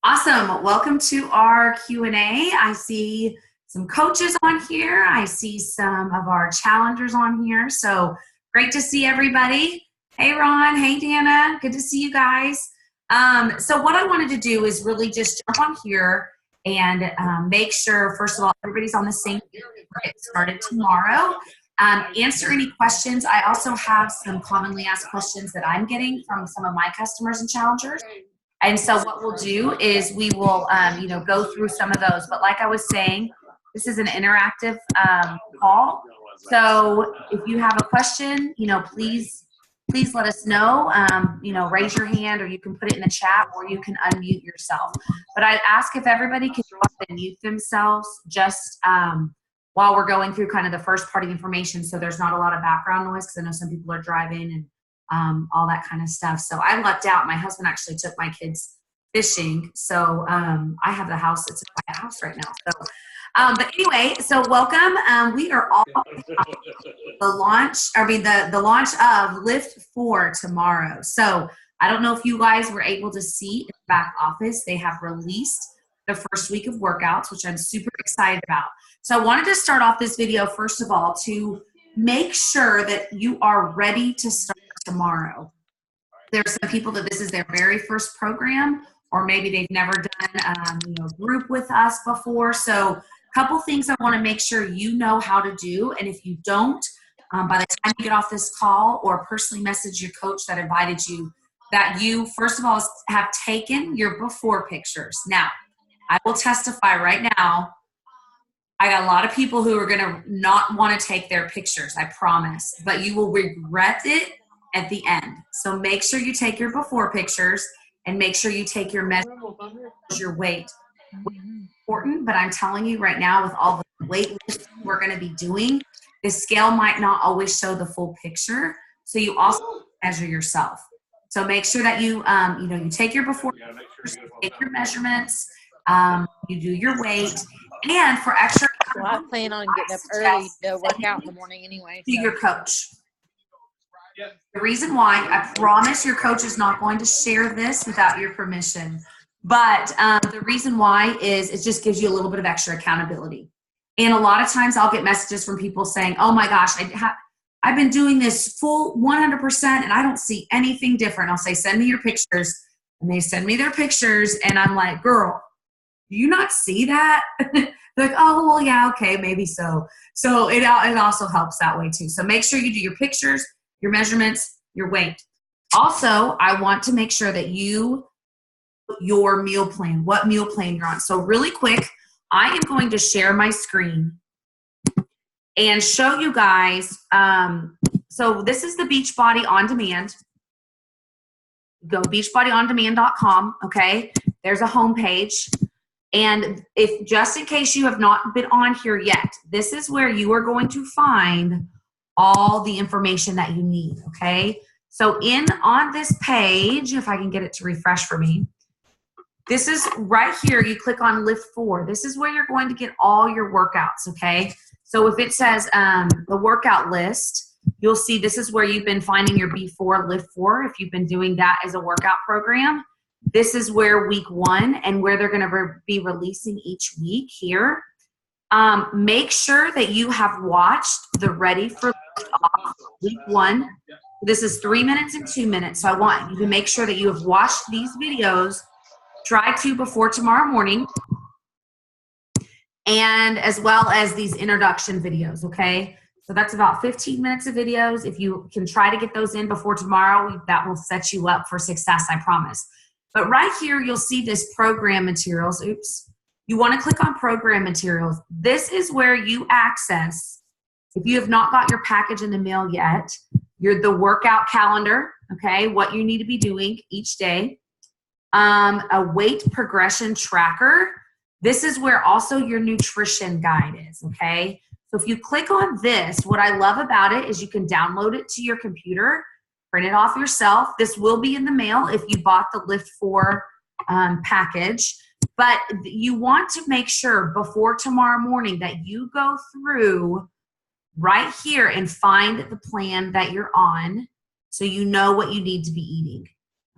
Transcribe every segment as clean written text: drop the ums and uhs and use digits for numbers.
Awesome. Welcome to our Q&A. I see some coaches on here. I see some of our challengers on here. So great to see everybody. Hey, Ron. Hey, Dana. Good to see you guys. So what I wanted to do is really just jump on here and make sure, first of all, everybody's on the same page. We'll get started tomorrow. Answer any questions. I also have some commonly asked questions that I'm getting from some of my customers and challengers. And so what we'll do is we will, go through some of those. But like I was saying, this is an interactive call. So if you have a question, please let us know. Raise your hand, or you can put it in the chat, or you can unmute yourself. But I ask if everybody can go ahead and mute themselves just while we're going through kind of the first part of the information, so there's not a lot of background noise, because I know some people are driving and all that kind of stuff. So I lucked out. My husband actually took my kids fishing. So I have the house. It's a quiet house right now. So, but anyway, so welcome. We are all the launch of Liift 4 tomorrow. So I don't know if you guys were able to see in the back office, they have released the first week of workouts, which I'm super excited about. So I wanted to start off this video, first of all, to make sure that you are ready to start tomorrow. There's some people that this is their very first program, or maybe they've never done a group with us before. So a couple things I want to make sure you know how to do. And if you don't, by the time you get off this call, or personally message your coach that invited you, that you, first of all, have taken your before pictures. Now, I will testify right now, I got a lot of people who are going to not want to take their pictures, I promise, but you will regret it at the end. So make sure you take your before pictures, and make sure you take your measure, your weight. Important, but I'm telling you right now, with all the weight we're going to be doing, the scale might not always show the full picture. So you also measure yourself. So make sure that you, you take your before pictures, take your measurements, you do your weight, and for extra. Well, I plan on getting up early to work out in the morning anyway. To your coach. The reason why, I promise your coach is not going to share this without your permission. But the reason why is it just gives you a little bit of extra accountability. And a lot of times I'll get messages from people saying, oh my gosh, I've been doing this full 100% and I don't see anything different. I'll say, send me your pictures. And they send me their pictures, and I'm like, girl, do you not see that? They're like, oh, well, yeah, okay, maybe so. So it also helps that way too. So make sure you do your pictures, your measurements, your weight. Also, I want to make sure that your meal plan, what meal plan you're on. So really quick, I am going to share my screen and show you guys. So this is the Beachbody On Demand. Go beachbodyondemand.com, okay? There's a homepage. And if, just in case you have not been on here yet, this is where you are going to find all the information that you need, okay? So on this page, if I can get it to refresh for me, this is right here. You click on Liift 4. This is where you're going to get all your workouts, okay? So if it says the workout list, you'll see this is where you've been finding your B4 Liift 4 if you've been doing that as a workout program. This is where week 1 and where they're going to be releasing each week here. Make sure that you have watched the Ready for Lift Off week 1. This is 3 minutes and 2 minutes. So I want you to make sure that you have watched these videos. Try to before tomorrow morning. And as well as these introduction videos, okay? So that's about 15 minutes of videos. If you can try to get those in before tomorrow, that will set you up for success, I promise. But right here, you'll see this program materials. Oops. You want to click on program materials. This is where you access, if you have not got your package in the mail yet, the workout calendar, okay, what you need to be doing each day, a weight progression tracker. This is where also your nutrition guide is, okay? So if you click on this, what I love about it is you can download it to your computer, print it off yourself. This will be in the mail if you bought the Liift 4 package. But you want to make sure before tomorrow morning that you go through right here and find the plan that you're on so you know what you need to be eating,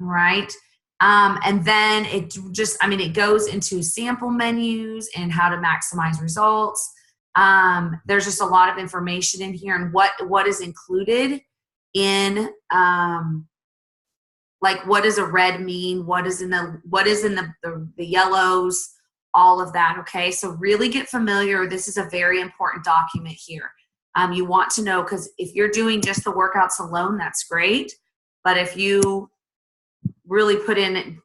all right? And then it just, I mean, it goes into sample menus and how to maximize results. There's just a lot of information in here and what is included in, like what does a red mean? What is in the yellows, all of that. Okay. So really get familiar. This is a very important document here. You want to know, because if you're doing just the workouts alone, that's great. But if you really put in,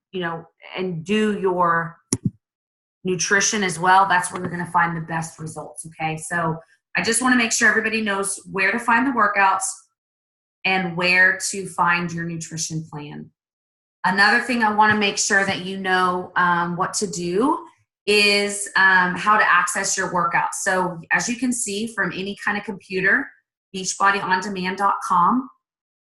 and do your nutrition as well, that's where you're going to find the best results. Okay. So I just want to make sure everybody knows where to find the workouts and where to find your nutrition plan. Another thing I want to make sure that you know what to do is how to access your workouts. So as you can see from any kind of computer, beachbodyondemand.com.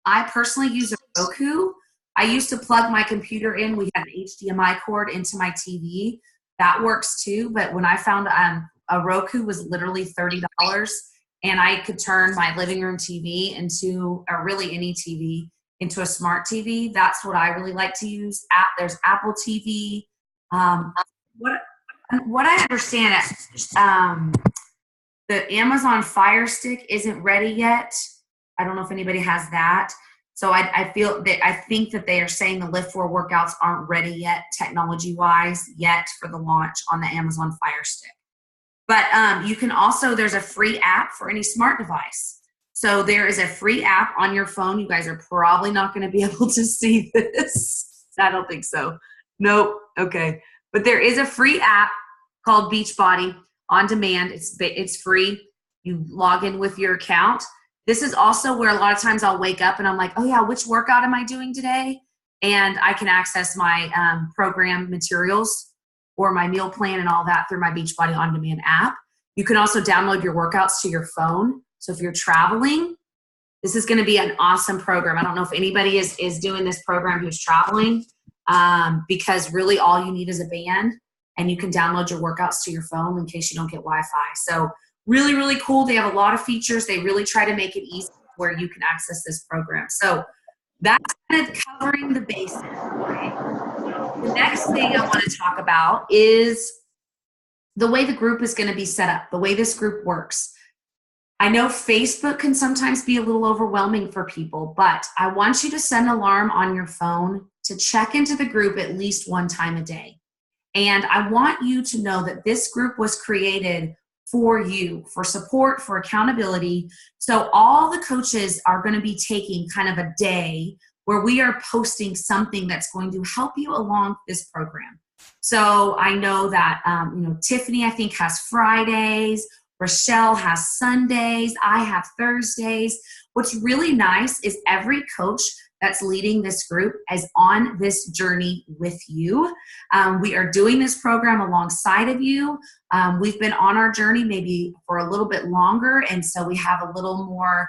I personally use a Roku. I used to plug my computer in. We had an HDMI cord into my TV. That works too. But when I found a Roku was literally $30, and I could turn my living room TV into, or really any TV, into a smart TV. That's what I really like to use. There's Apple TV. What I understand, the Amazon Fire Stick isn't ready yet. I don't know if anybody has that. So I think that they are saying the Liift 4 workouts aren't ready yet, technology-wise, yet for the launch on the Amazon Fire Stick. But you can also, there's a free app for any smart device. So there is a free app on your phone. You guys are probably not going to be able to see this. I don't think so. Nope. Okay. But there is a free app called Beachbody On Demand. It's free. You log in with your account. This is also where a lot of times I'll wake up and I'm like, oh yeah, which workout am I doing today? And I can access my program materials or my meal plan and all that through my Beachbody On Demand app. You can also download your workouts to your phone. So if you're traveling, this is going to be an awesome program. I don't know if anybody is doing this program who's traveling, because really all you need is a band, and you can download your workouts to your phone in case you don't get Wi-Fi. So really, really cool. They have a lot of features. They really try to make it easy where you can access this program. So that's kind of covering the basics. Okay? The next thing I want to talk about is the way the group is going to be set up, the way this group works. I know Facebook can sometimes be a little overwhelming for people, but I want you to set an alarm on your phone to check into the group at least one time a day. And I want you to know that this group was created for you, for support, for accountability. So all the coaches are going to be taking kind of a day where we are posting something that's going to help you along this program. So I know that, Tiffany, I think, has Fridays. Rochelle has Sundays. I have Thursdays. What's really nice is every coach that's leading this group is on this journey with you. We are doing this program alongside of you. We've been on our journey maybe for a little bit longer, and so we have a little more,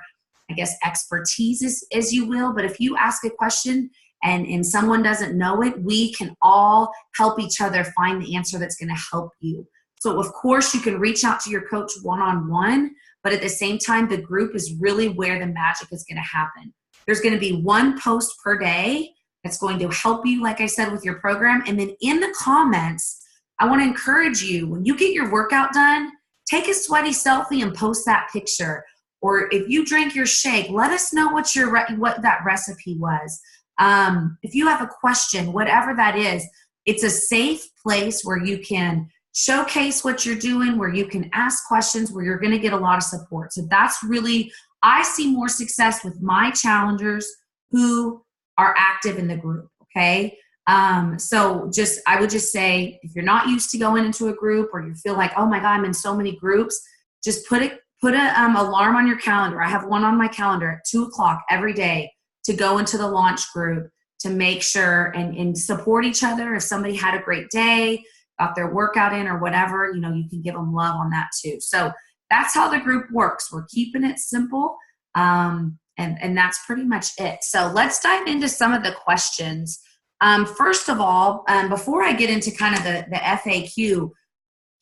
I guess, expertise, as you will. But if you ask a question and someone doesn't know it, we can all help each other find the answer that's going to help you. So of course you can reach out to your coach one-on-one, but at the same time, the group is really where the magic is going to happen. There's going to be one post per day that's going to help you, like I said, with your program. And then in the comments, I want to encourage you, when you get your workout done, take a sweaty selfie and post that picture. Or if you drink your shake, let us know what that recipe was. If you have a question, whatever that is, it's a safe place where you can showcase what you're doing, where you can ask questions, where you're going to get a lot of support. So that's really, I see more success with my challengers who are active in the group. Okay. So I would just say, if you're not used to going into a group, or you feel like, oh my God, I'm in so many groups, just put a alarm on your calendar. I have one on my calendar at 2:00 every day to go into the launch group to make sure and support each other. If somebody had a great day, got their workout in or whatever, you can give them love on that too. So that's how the group works. We're keeping it simple. And that's pretty much it. So let's dive into some of the questions. First of all, before I get into kind of the FAQ,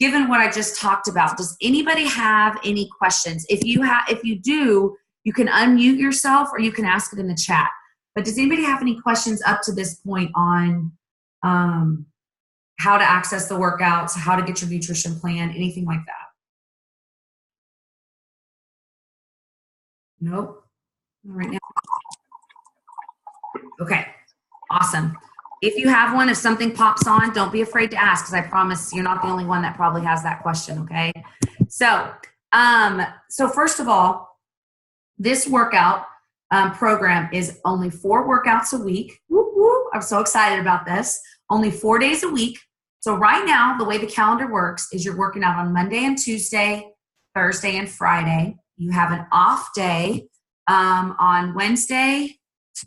given what I just talked about, does anybody have any questions? If you do, you can unmute yourself or you can ask it in the chat. But does anybody have any questions up to this point on how to access the workouts, how to get your nutrition plan, anything like that? Nope. Right now. Okay. Awesome. If you have one, if something pops on, don't be afraid to ask, because I promise you're not the only one that probably has that question. Okay. So first of all, this workout program is only 4 workouts a week. Woo, woo. I'm so excited about this. Only 4 days a week. So right now, the way the calendar works is you're working out on Monday and Tuesday, Thursday and Friday. You have an off day on Wednesday.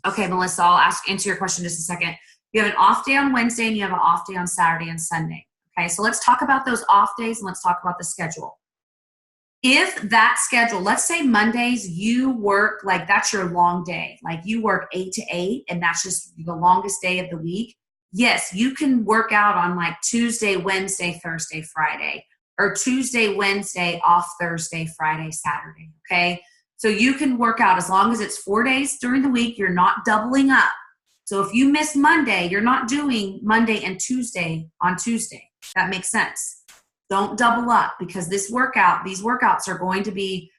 Okay, Melissa, I'll answer your question in just a second. You have an off day on Wednesday and you have an off day on Saturday and Sunday. Okay, so let's talk about those off days and let's talk about the schedule. If that schedule, let's say Mondays, you work, like that's your long day, like you work 8 to 8 and that's just the longest day of the week. Yes, you can work out on like Tuesday, Wednesday, Thursday, Friday, or Tuesday, Wednesday, off Thursday, Friday, Saturday, okay? So you can work out as long as it's 4 days during the week, you're not doubling up. So if you miss Monday, you're not doing Monday and Tuesday on Tuesday. That makes sense. Don't double up, because these workouts are going to be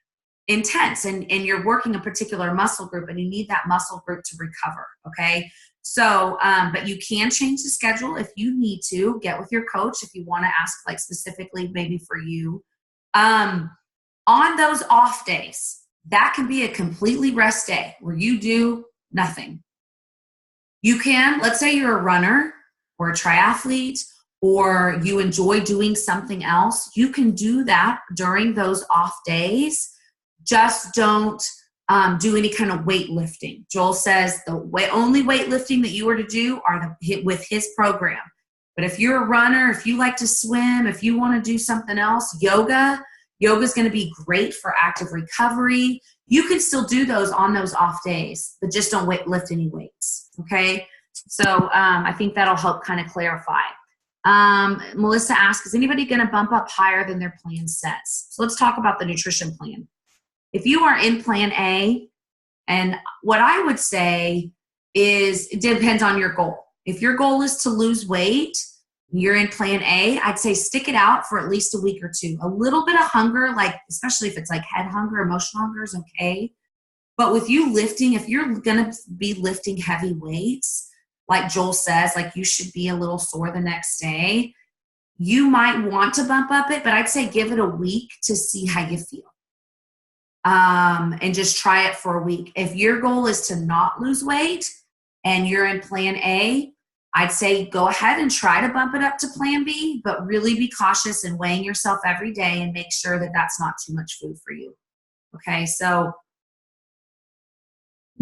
intense and you're working a particular muscle group and you need that muscle group to recover, okay? So, but you can change the schedule if you need to. Get with your coach if you want to ask, like specifically maybe for you. On those off days, that can be a completely rest day where you do nothing. You can, let's say you're a runner or a triathlete, or you enjoy doing something else, you can do that during those off days. Just don't do any kind of weightlifting. Joel says the only weightlifting that you are to do are with his program. But if you're a runner, if you like to swim, if you want to do something else, yoga is going to be great for active recovery. You can still do those on those off days, but just don't lift any weights. Okay. So I think that'll help kind of clarify. Melissa asks, is anybody going to bump up higher than their plan says? So let's talk about the nutrition plan. If you are in plan A, and what I would say is it depends on your goal. If your goal is to lose weight, you're in plan A, I'd say stick it out for at least a week or 2. A little bit of hunger, like especially if it's like head hunger, emotional hunger is okay. But with you lifting, if you're going to be lifting heavy weights, like Joel says, like you should be a little sore the next day, you might want to bump up it, but I'd say give it a week to see how you feel. And just try it for a week. If your goal is to not lose weight and you're in plan A, I'd say go ahead and try to bump it up to plan B, but really be cautious in weighing yourself every day and make sure that that's not too much food for you. Okay, so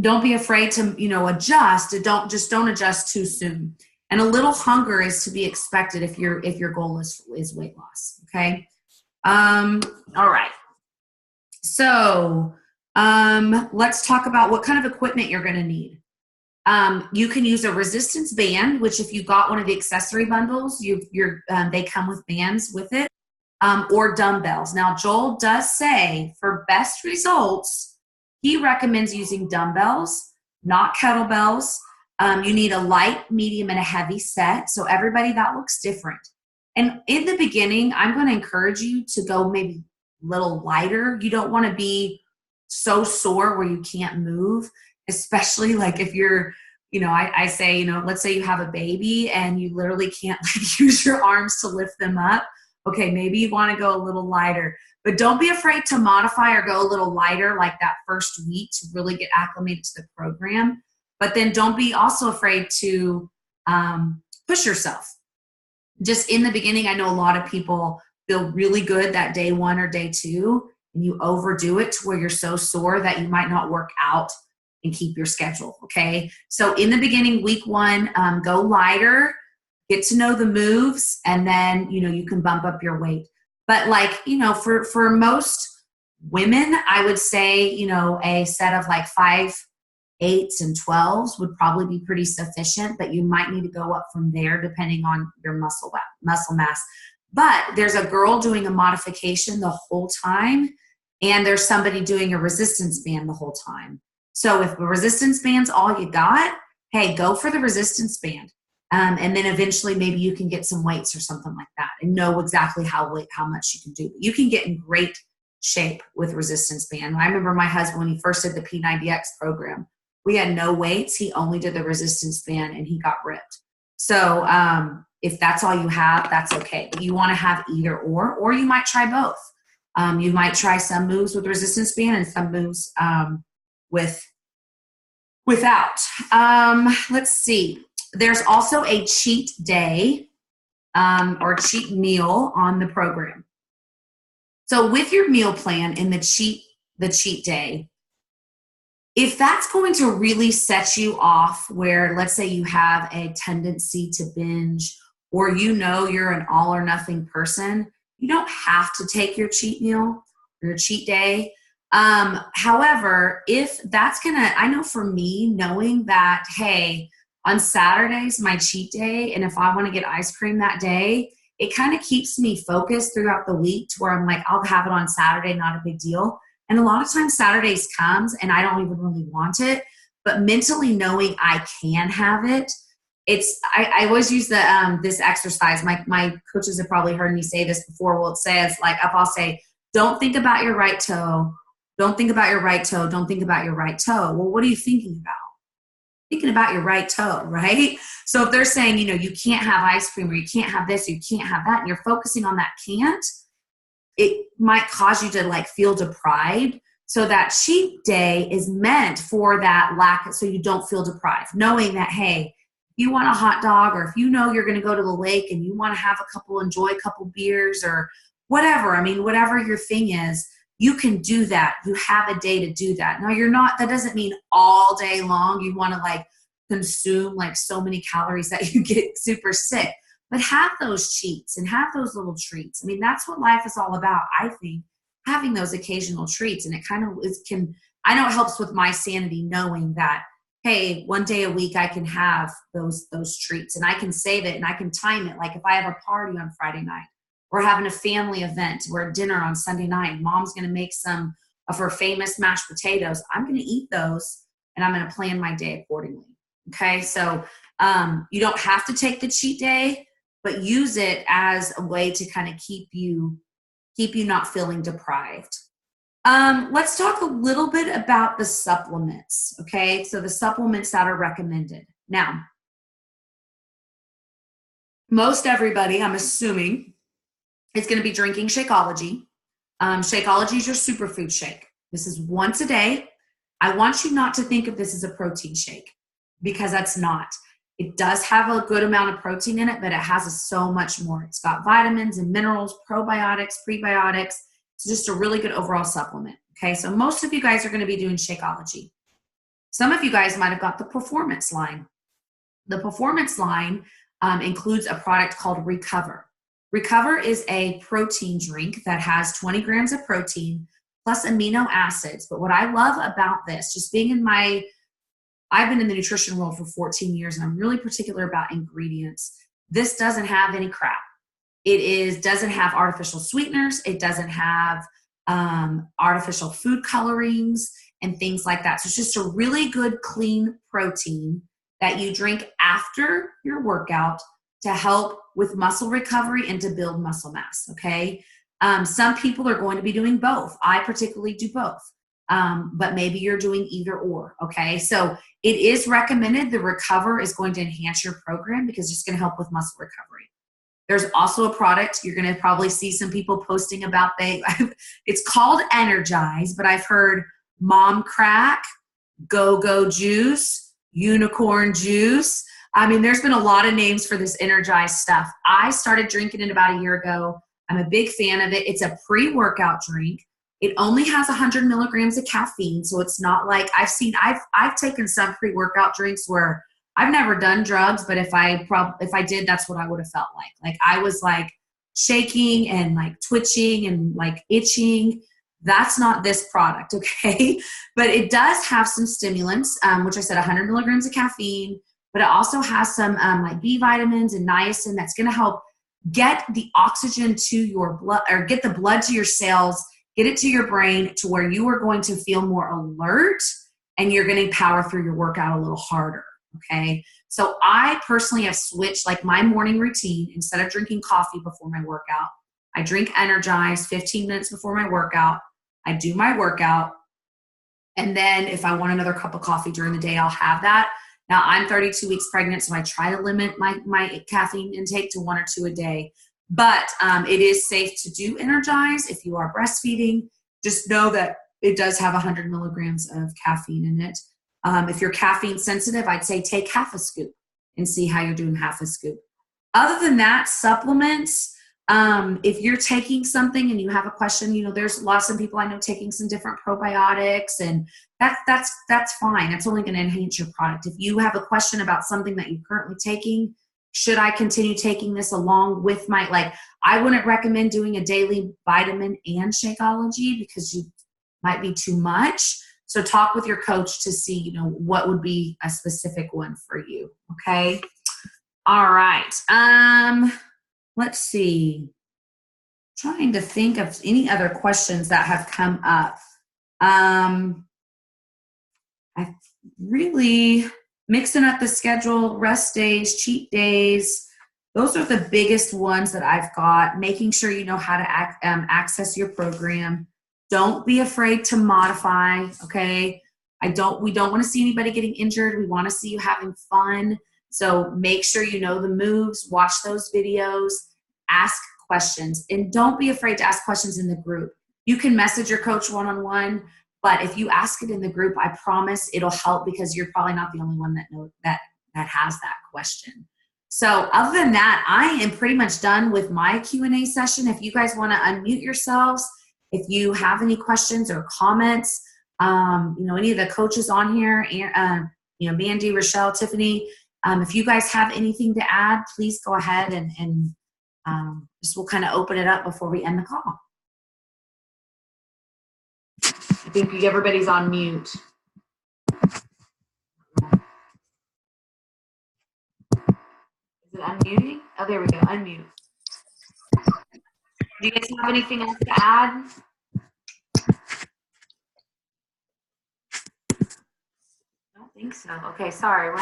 don't be afraid to, adjust. Don't adjust too soon. And a little hunger is to be expected if your goal is weight loss. Okay. All right. So let's talk about what kind of equipment you're going to need. You can use a resistance band, which if you got one of the accessory bundles, they come with bands with it, or dumbbells. Now, Joel does say for best results, he recommends using dumbbells, not kettlebells. You need a light, medium, and a heavy set. So everybody, that looks different. And in the beginning, I'm going to encourage you to go maybe a little lighter. You don't want to be so sore where you can't move, especially like if you're, I say, let's say you have a baby and you literally can't use your arms to lift them up. Okay, maybe you want to go a little lighter, but don't be afraid to modify or go a little lighter like that first week to really get acclimated to the program. But then don't be also afraid to push yourself. Just in the beginning, I know a lot of people feel really good that day 1 or day 2, and you overdo it to where you're so sore that you might not work out and keep your schedule, okay? So in the beginning, week 1, go lighter, get to know the moves, and then, you can bump up your weight. But for most women, I would say, a set of like 5 8s and 12s would probably be pretty sufficient, but you might need to go up from there depending on your muscle mass. But there's a girl doing a modification the whole time, and there's somebody doing a resistance band the whole time. So if the resistance band's all you got, hey, go for the resistance band. And then eventually maybe you can get some weights or something like that and know exactly how much you can do. You can get in great shape with resistance band. I remember my husband, when he first did the P90X program, we had no weights. He only did the resistance band and he got ripped. So if that's all you have, that's okay. But you want to have either or you might try both. You might try some moves with resistance band and some moves without. Let's see. There's also a cheat day or cheat meal on the program. So with your meal plan and the cheat day, if that's going to really set you off where, let's say you have a tendency to binge, or you're an all or nothing person, you don't have to take your cheat meal or your cheat day. However, if that's I know for me, knowing that, hey, on Saturdays, my cheat day, and if I want to get ice cream that day, it kind of keeps me focused throughout the week to where I'm like, I'll have it on Saturday, not a big deal. And a lot of times Saturdays comes and I don't even really want it, but mentally knowing I can have it, I always use this exercise. My coaches have probably heard me say this before. Well, it says, like, if I'll say, don't think about your right toe. Don't think about your right toe. Don't think about your right toe. Well, what are you thinking about? Thinking about your right toe, right? So if they're saying, you can't have ice cream, or you can't have this, or you can't have that, and you're focusing on that can't, it might cause you to feel deprived. So that cheat day is meant for that lack, so you don't feel deprived. Knowing that, hey, you want a hot dog, or if you're going to go to the lake and you want to enjoy a couple beers or whatever. I mean, whatever your thing is, you can do that. You have a day to do that. Now that doesn't mean all day long you want to consume so many calories that you get super sick, but have those cheats and have those little treats. I mean, that's what life is all about. I think having those occasional treats, and it kind of I know it helps with my sanity knowing that, hey, one day a week I can have those treats and I can save it and I can time it. Like if I have a party on Friday night, we're having a family event, we're at dinner on Sunday night, mom's going to make some of her famous mashed potatoes. I'm going to eat those and I'm going to plan my day accordingly. Okay. So you don't have to take the cheat day, but use it as a way to kind of keep you not feeling deprived. Let's talk a little bit about the supplements. Okay. So the supplements that are recommended. Now, most everybody, I'm assuming, is going to be drinking Shakeology. Shakeology is your superfood shake. This is once a day. I want you not to think of this as a protein shake, because that's not. It does have a good amount of protein in it, but it has so much more. It's got vitamins and minerals, probiotics, prebiotics. It's just a really good overall supplement. Okay, so most of you guys are going to be doing Shakeology. Some of you guys might have got the Performance line. The Performance line includes a product called Recover. Recover is a protein drink that has 20 grams of protein plus amino acids. But what I love about this, just being I've been in the nutrition world for 14 years, and I'm really particular about ingredients. This doesn't have any crap. It doesn't have artificial sweeteners. It doesn't have artificial food colorings and things like that. So it's just a really good, clean protein that you drink after your workout to help with muscle recovery and to build muscle mass, okay? Some people are going to be doing both. I particularly do both, but maybe you're doing either or, okay? So it is recommended. The Recover is going to enhance your program because it's going to help with muscle recovery. There's also a product you're going to probably see some people posting about. It's called Energize, but I've heard Mom Crack, Go-Go Juice, Unicorn Juice. I mean, there's been a lot of names for this Energize stuff. I started drinking it about a year ago. I'm a big fan of it. It's a pre-workout drink. It only has 100 milligrams of caffeine, so it's not like I've taken some pre-workout drinks where I've never done drugs, but if I did, that's what I would have felt like. Like I was like shaking and like twitching and like itching. That's not this product, okay? But it does have some stimulants, which I said 100 milligrams of caffeine, but it also has some like B vitamins and niacin that's going to help get the oxygen to your blood, or get the blood to your cells, get it to your brain to where you are going to feel more alert and you're going to power through your workout a little harder. Okay. So I personally have switched like my morning routine. Instead of drinking coffee before my workout, I drink Energize 15 minutes before my workout. I do my workout. And then if I want another cup of coffee during the day, I'll have that. Now I'm 32 weeks pregnant, so I try to limit my caffeine intake to 1 or 2 a day. But it is safe to do Energize if you are breastfeeding. Just know that it does have 100 milligrams of caffeine in it. If you're caffeine sensitive, I'd say take half a scoop and see how you're doing half a scoop. Other than that, supplements, if you're taking something and you have a question, there's lots of people I know taking some different probiotics, and that's fine. It's only going to enhance your product. If you have a question about something that you're currently taking, should I continue taking this along with I wouldn't recommend doing a daily vitamin and Shakeology because you might be too much. So talk with your coach to see, what would be a specific one for you. Okay. All right. Let's see. Trying to think of any other questions that have come up. I really mixing up the schedule, rest days, cheat days. Those are the biggest ones that I've got. Making sure you know how to access your program. Don't be afraid to modify, okay? We don't want to see anybody getting injured. We want to see you having fun. So make sure you know the moves, watch those videos, ask questions, and don't be afraid to ask questions in the group. You can message your coach one-on-one, but if you ask it in the group, I promise it'll help because you're probably not the only one that has that question. So other than that, I am pretty much done with my Q&A session. If you guys want to unmute yourselves, if you have any questions or comments, any of the coaches on here, Mandy, Rochelle, Tiffany, if you guys have anything to add, please go ahead and just we'll kind of open it up before we end the call. I think everybody's on mute. Is it unmuting? Oh, there we go. Unmute. Do you guys have anything else to add? I don't think so. Okay, sorry.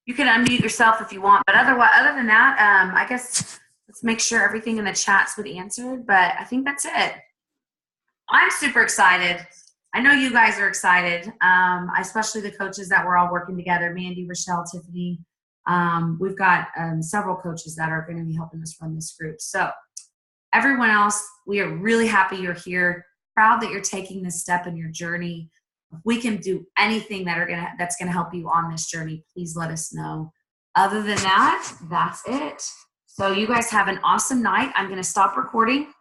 You can unmute yourself if you want, but other than that, I guess let's make sure everything in the chat's been answered, but I think that's it. I'm super excited. I know you guys are excited, especially the coaches that we're all working together, Mandy, Rochelle, Tiffany. We've got several coaches that are going to be helping us run this group. So everyone else, we are really happy you're here, proud that you're taking this step in your journey. If we can do anything that's going to help you on this journey, please let us know. Other than that, that's it. So you guys have an awesome night. I'm going to stop recording.